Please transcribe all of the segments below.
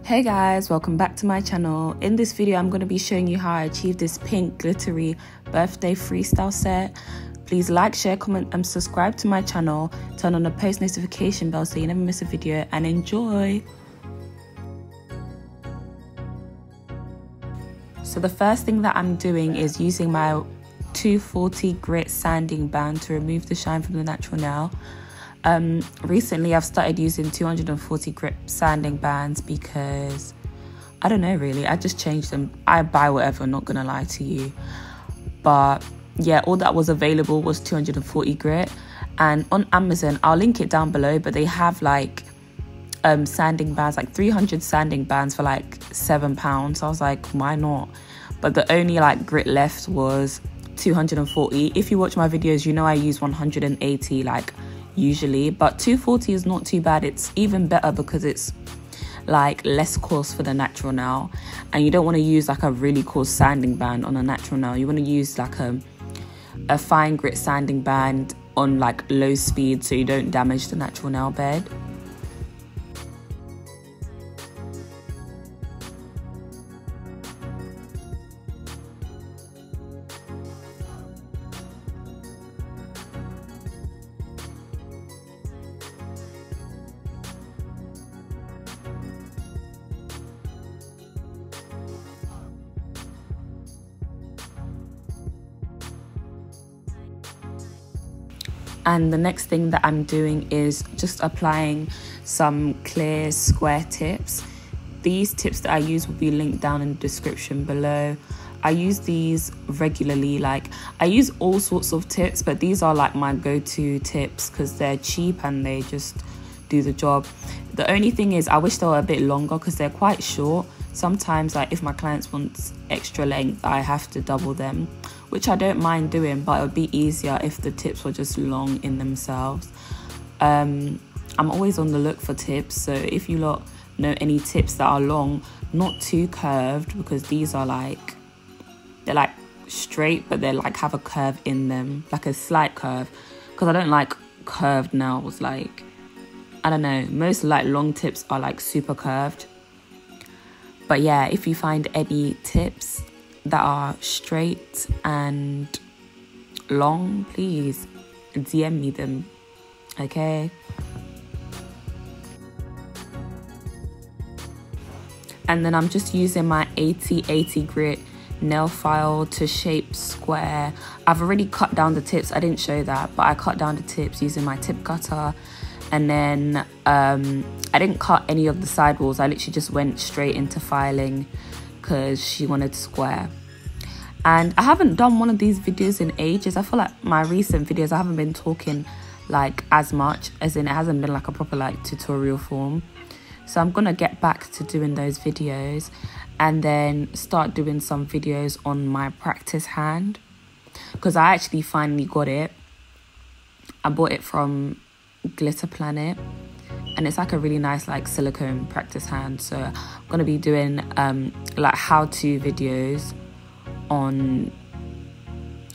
Hey guys, welcome back to my channel. In this video I'm going to be showing you how I achieved this pink glittery birthday freestyle set. Please like, share, comment and subscribe to my channel. Turn on the post notification bell so you never miss a video, and enjoy. So the first thing that I'm doing is using my 240 grit sanding band to remove the shine from the natural nail. Recently I've started using 240 grit sanding bands because I don't know, really, I just changed them. I buy whatever, not gonna lie to you, but yeah, all that was available was 240 grit, and on Amazon, I'll link it down below, but they have like sanding bands, like 300 sanding bands for like £7. So I was like, why not? But the only like grit left was 240. If you watch my videos, you know I use 180 like usually, but 240 is not too bad. It's even better because it's like less coarse for the natural nail, and you don't want to use like a really coarse sanding band on a natural nail. You want to use like a fine grit sanding band on like low speed so you don't damage the natural nail bed. And the next thing that I'm doing is just applying some clear square tips. These tips that I use will be linked down in the description below. I use these regularly, like I use all sorts of tips, but these are like my go-to tips because they're cheap and they just do the job. The only thing is I wish they were a bit longer because they're quite short. Sometimes like if my clients want extra length, I have to double them, which I don't mind doing, but it would be easier if the tips were just long in themselves. I'm always on the look for tips, so if you lot know any tips that are long, not too curved, because these are like, they're like straight, but they like have a curve in them, like a slight curve, because I don't like curved nails. Like, I don't know, most like long tips are like super curved. But yeah, if you find any tips that are straight and long, please DM me them, okay? And then I'm just using my 80 grit nail file to shape square. I've already cut down the tips. I didn't show that, but I cut down the tips using my tip cutter. And then I didn't cut any of the sidewalls. I literally just went straight into filing because she wanted square. And I haven't done one of these videos in ages. I feel like my recent videos I haven't been talking like as much, as in it hasn't been like a proper like tutorial form. So I'm gonna get back to doing those videos and then start doing some videos on my practice hand, because I actually finally got it. I bought it from Glitter Planet, and it's like a really nice like silicone practice hand. So I'm gonna be doing like how-to videos on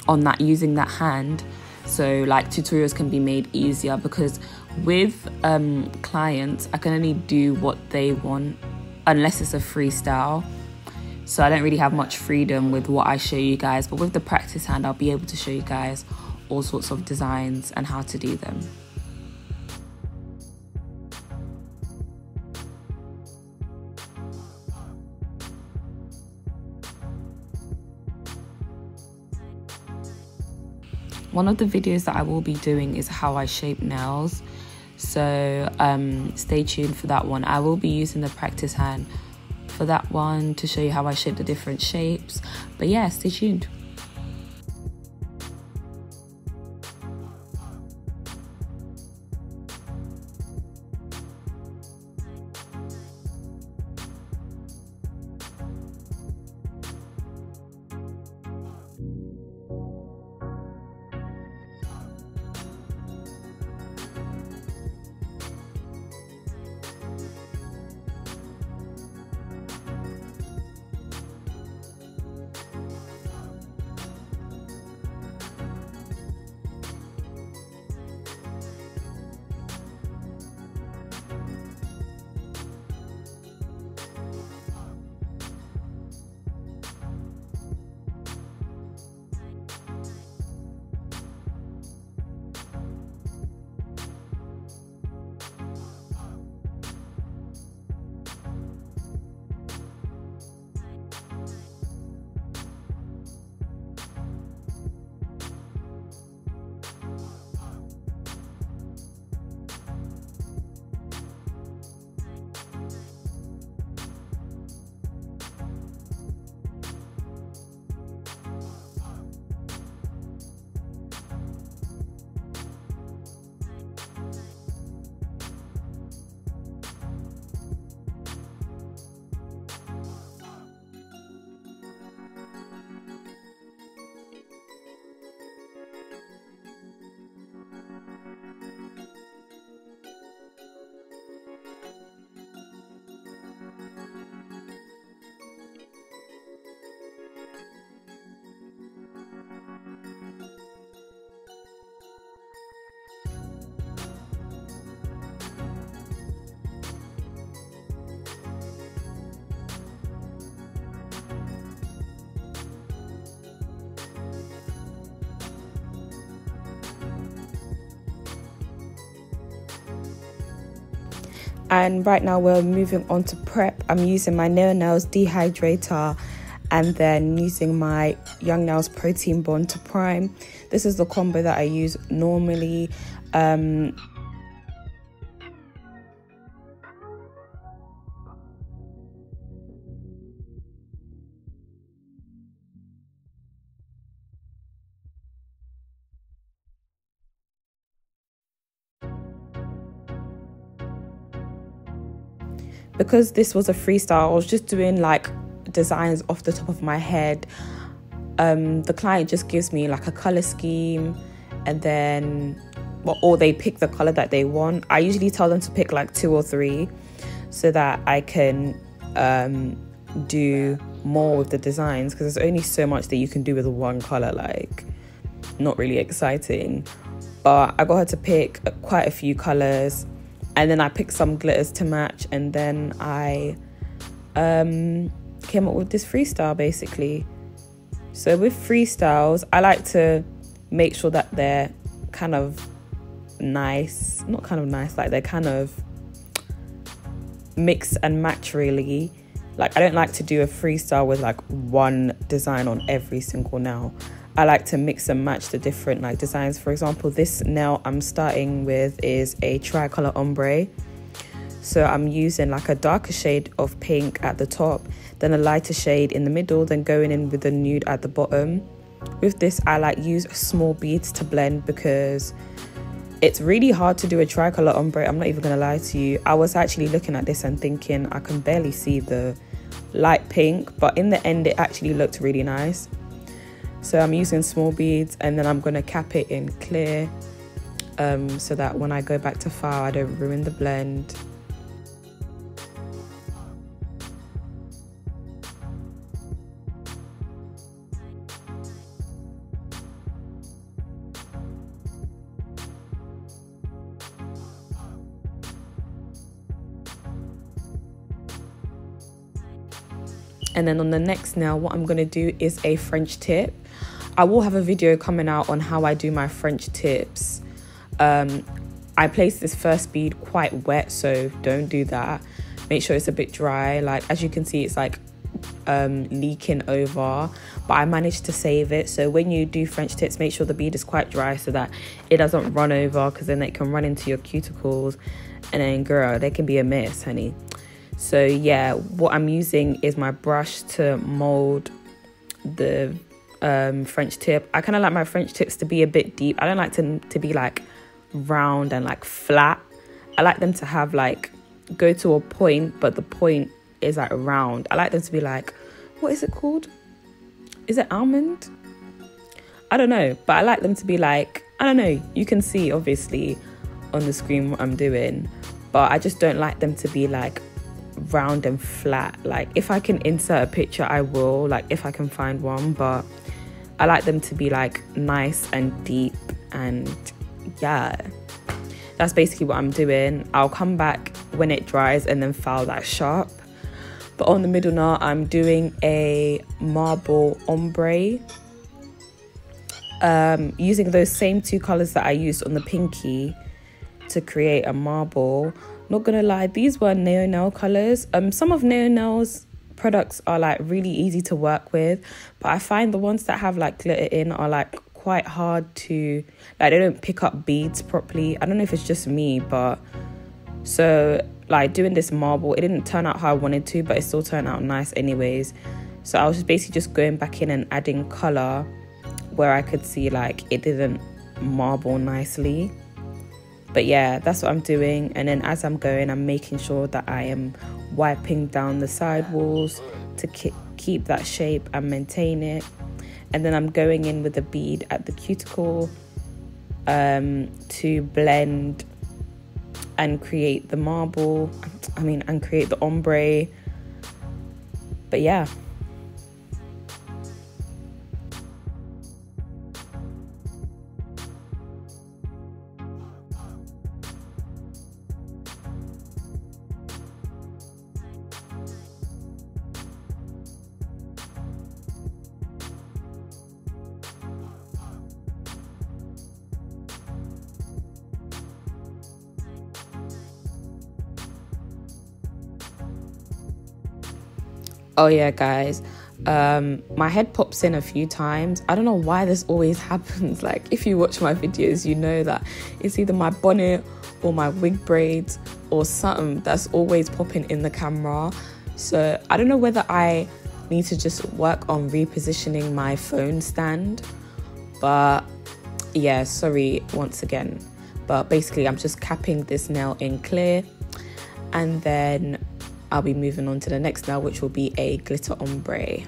that, using that hand, so like tutorials can be made easier, because with clients I can only do what they want unless it's a freestyle, so I don't really have much freedom with what I show you guys. But with the practice hand I'll be able to show you guys all sorts of designs and how to do them. One of the videos that I will be doing is how I shape nails, so stay tuned for that one. I will be using the practice hand for that one to show you how I shape the different shapes, but yeah, stay tuned. And right now we're moving on to prep. I'm using my Nail Nails dehydrator and then using my Young Nails Protein Bond to prime. This is the combo that I use normally. Because this was a freestyle, I was just doing like designs off the top of my head. The client just gives me like a color scheme, and then or they pick the color that they want. I usually tell them to pick like 2 or 3 so that I can do more with the designs, because there's only so much that you can do with one color. Like, not really exciting. But I got her to pick quite a few colors, and then I picked some glitters to match, and then I came up with this freestyle basically. So with freestyles, I like to make sure that they're kind of nice, not kind of nice, like they're kind of mix and match really. Like, I don't like to do a freestyle with like one design on every single nail. I like to mix and match the different like designs. For example, this nail I'm starting with is a tricolor ombre. So I'm using like a darker shade of pink at the top, then a lighter shade in the middle, then going in with a nude at the bottom. With this, I like use small beads to blend because it's really hard to do a tricolor ombre. I'm not even gonna lie to you. I was actually looking at this and thinking I can barely see the light pink, but in the end it actually looked really nice. So I'm using small beads, and then I'm gonna cap it in clear so that when I go back to file I don't ruin the blend. And then on the next nail, what I'm going to do is a French tip. I will have a video coming out on how I do my French tips. I place this first bead quite wet, so don't do that. Make sure it's a bit dry. Like, as you can see, it's like leaking over, but I managed to save it. So when you do French tips, make sure the bead is quite dry so that it doesn't run over, because then it can run into your cuticles, and then girl, they can be a mess, honey. So yeah, what I'm using is my brush to mold the French tip. I kind of like my French tips to be a bit deep. I don't like them to be like round and like flat. I like them to have like go to a point, but the point is like round. I like them to be like, what is it called? Is it almond? I don't know, but I like them to be like, I don't know. You can see obviously on the screen what I'm doing, but I just don't like them to be like round and flat. Like, if I can insert a picture I will, like if I can find one, but I like them to be like nice and deep. And yeah, that's basically what I'm doing. I'll come back when it dries and then file that sharp. But on the middle now, I'm doing a marble ombre, using those same 2 colors that I used on the pinky to create a marble. Not gonna lie, these were Nail Nail colors. Some of Nail Nail's products are like really easy to work with, but I find the ones that have like glitter in are like quite hard to, like, they don't pick up beads properly. I don't know if it's just me, but so like doing this marble, it didn't turn out how I wanted to, but it still turned out nice anyways. So I was just basically just going back in and adding color where I could see like it didn't marble nicely. But yeah, that's what I'm doing. And then as I'm going, I'm making sure that I am wiping down the side walls to keep that shape and maintain it. And then I'm going in with a bead at the cuticle to blend and create the marble, and create the ombre. But yeah. Oh yeah, guys, my head pops in a few times. I don't know why this always happens. Like, if you watch my videos, you know that it's either my bonnet or my wig braids or something that's always popping in the camera. So I don't know whether I need to just work on repositioning my phone stand, but yeah, sorry once again. But basically I'm just capping this nail in clear, and then I'll be moving on to the next nail, which will be a glitter ombre.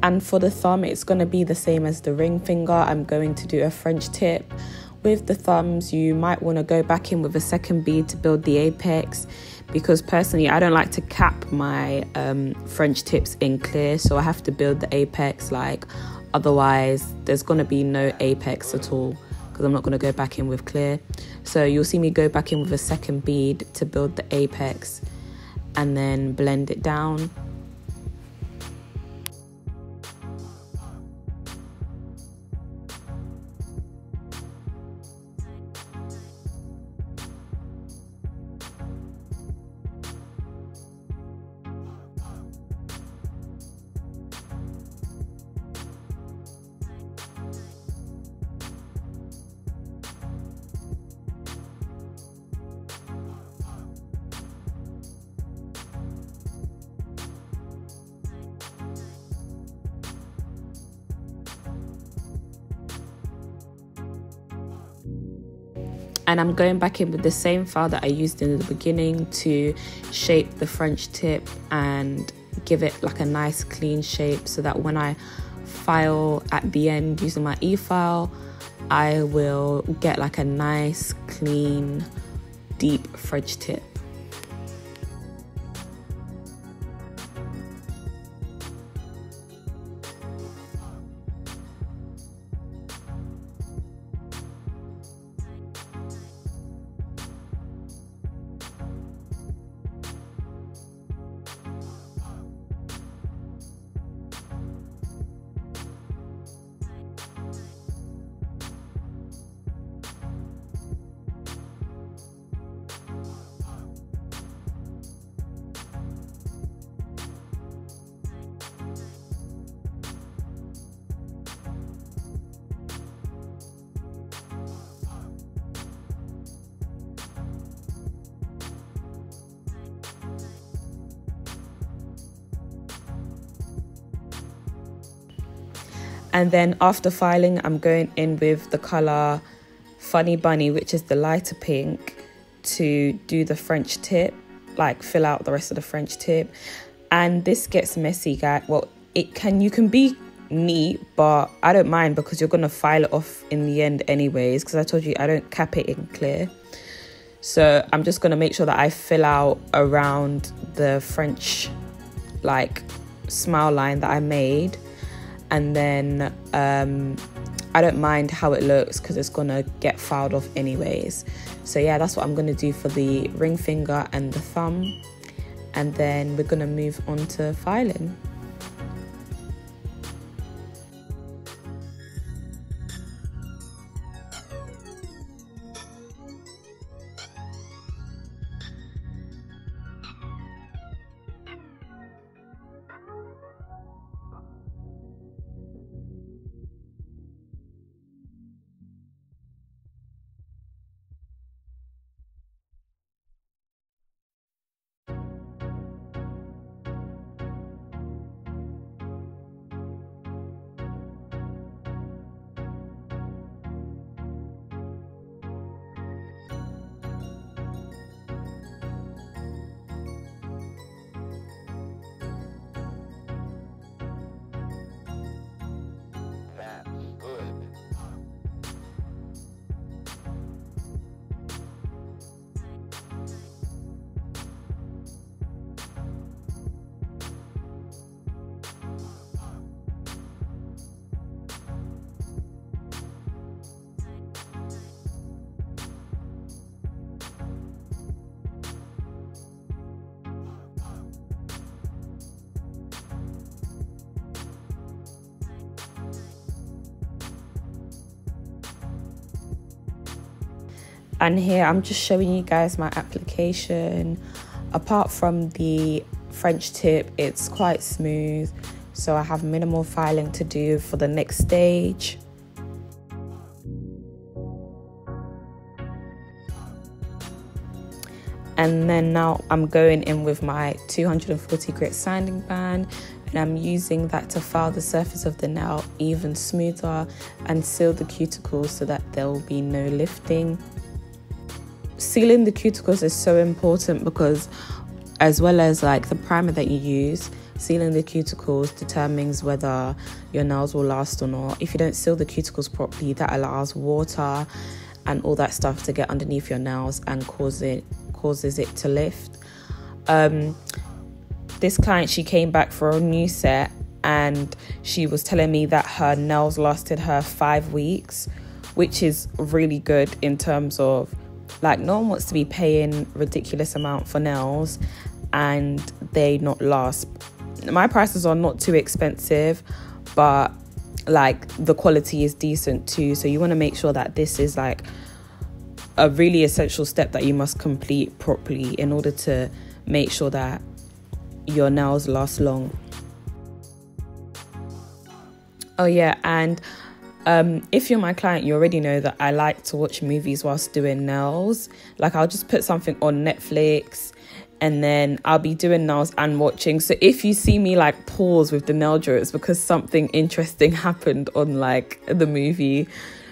And for the thumb, it's going to be the same as the ring finger. I'm going to do a French tip. With the thumbs, you might want to go back in with a second bead to build the apex, because personally I don't like to cap my French tips in clear, so I have to build the apex, like otherwise there's going to be no apex at all, because I'm not going to go back in with clear. So you'll see me go back in with a second bead to build the apex and then blend it down. And I'm going back in with the same file that I used in the beginning to shape the French tip and give it like a nice clean shape, so that when I file at the end using my e-file, I will get like a nice clean deep French tip. And then after filing, I'm going in with the colour Funny Bunny, which is the lighter pink, to do the French tip, like fill out the rest of the French tip. And this gets messy, guys. Well, you can be neat, but I don't mind because you're gonna file it off in the end anyways, because I told you I don't cap it in clear. So I'm just gonna make sure that I fill out around the French like smile line that I made, and then I don't mind how it looks because it's gonna get filed off anyways. So yeah, that's what I'm gonna do for the ring finger and the thumb, and then we're gonna move on to filing. And here I'm just showing you guys my application. Apart from the French tip, it's quite smooth, so I have minimal filing to do for the next stage. And then now I'm going in with my 240 grit sanding band, and I'm using that to file the surface of the nail even smoother and seal the cuticles so that there will be no lifting. Sealing the cuticles is so important because, as well as like the primer that you use, sealing the cuticles determines whether your nails will last or not. If you don't seal the cuticles properly, that allows water and all that stuff to get underneath your nails and causes it to lift. This client, she came back for a new set and she was telling me that her nails lasted her 5 weeks, which is really good in terms of, like, no one wants to be paying ridiculous amount for nails and they not last. My prices are not too expensive, but like the quality is decent too. So you want to make sure that this is like a really essential step that you must complete properly in order to make sure that your nails last long. Oh yeah, and if you're my client, you already know that I like to watch movies whilst doing nails. Like, I'll just put something on Netflix and then I'll be doing nails and watching. So if you see me like pause with the nail drawer, it's because something interesting happened on like the movie.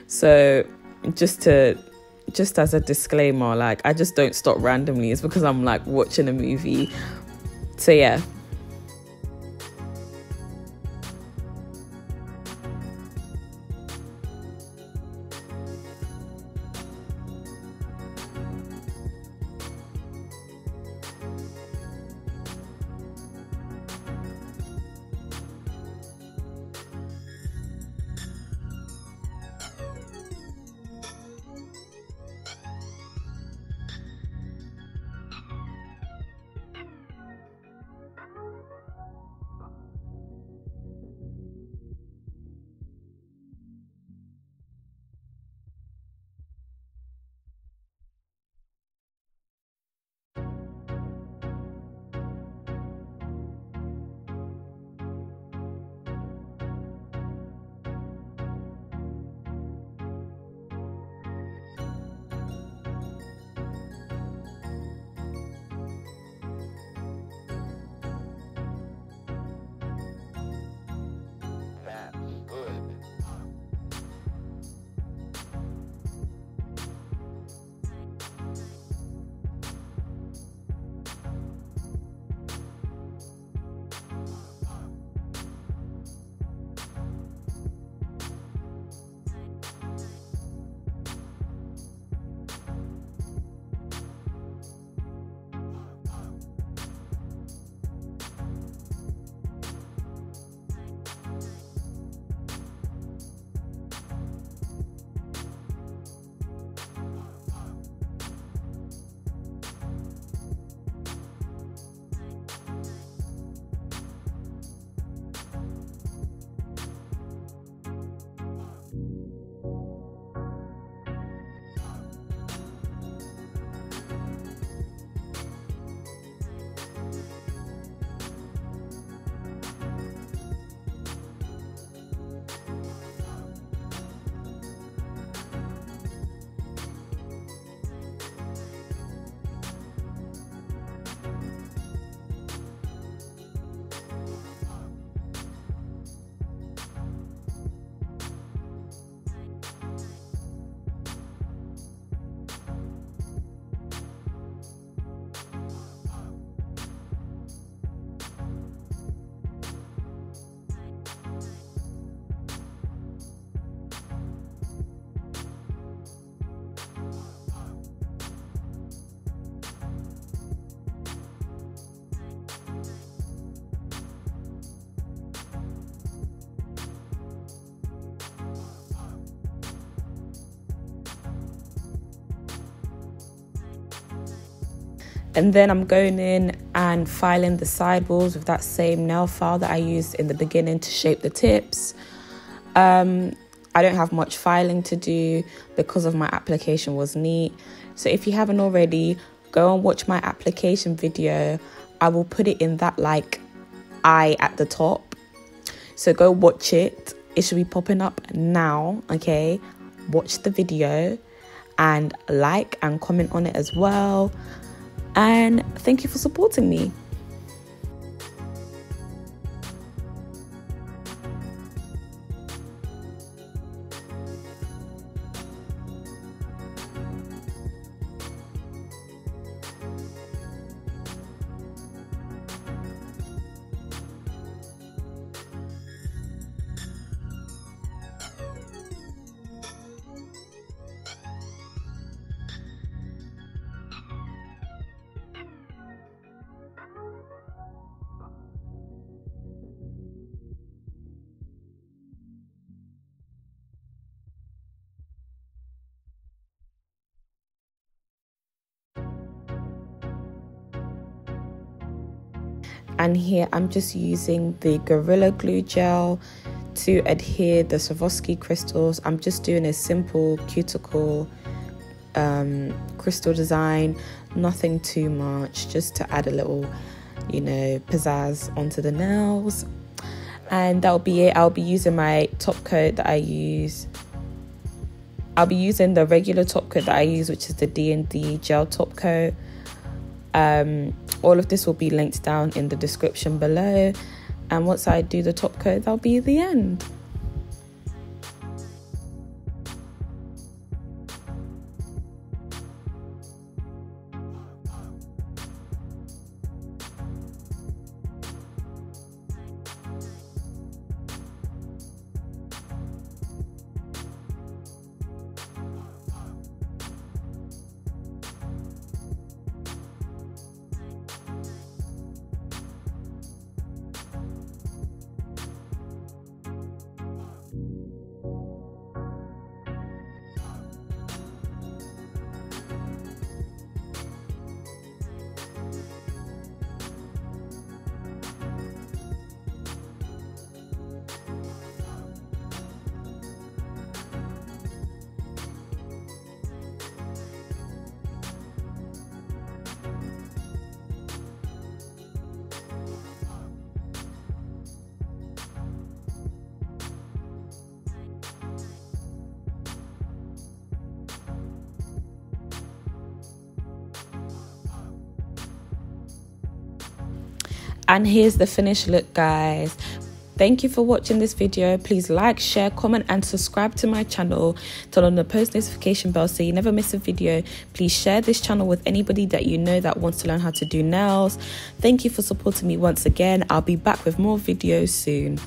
So just as a disclaimer, like, I just don't stop randomly. It's because I'm like watching a movie. So yeah. And then I'm going in and filing the sidewalls with that same nail file that I used in the beginning to shape the tips. I don't have much filing to do because of my application was neat. So if you haven't already, go and watch my application video. I will put it in that like eye at the top. So go watch it. It should be popping up now, okay? Watch the video and like and comment on it as well. And thank you for supporting me. And here I'm just using the Gorilla Glue Gel to adhere the Swarovski crystals. I'm just doing a simple cuticle crystal design, nothing too much, just to add a little, you know, pizzazz onto the nails. And that'll be it. I'll be using my top coat that I use. I'll be using the regular top coat that I use, which is the D&D gel top coat. All of this will be linked down in the description below, and once I do the top coat, that'll be the end. And here's the finished look, guys. Thank you for watching this video. Please like, share, comment and subscribe to my channel. Turn on the post notification bell so you never miss a video. Please share this channel with anybody that you know that wants to learn how to do nails. Thank you for supporting me once again. I'll be back with more videos soon.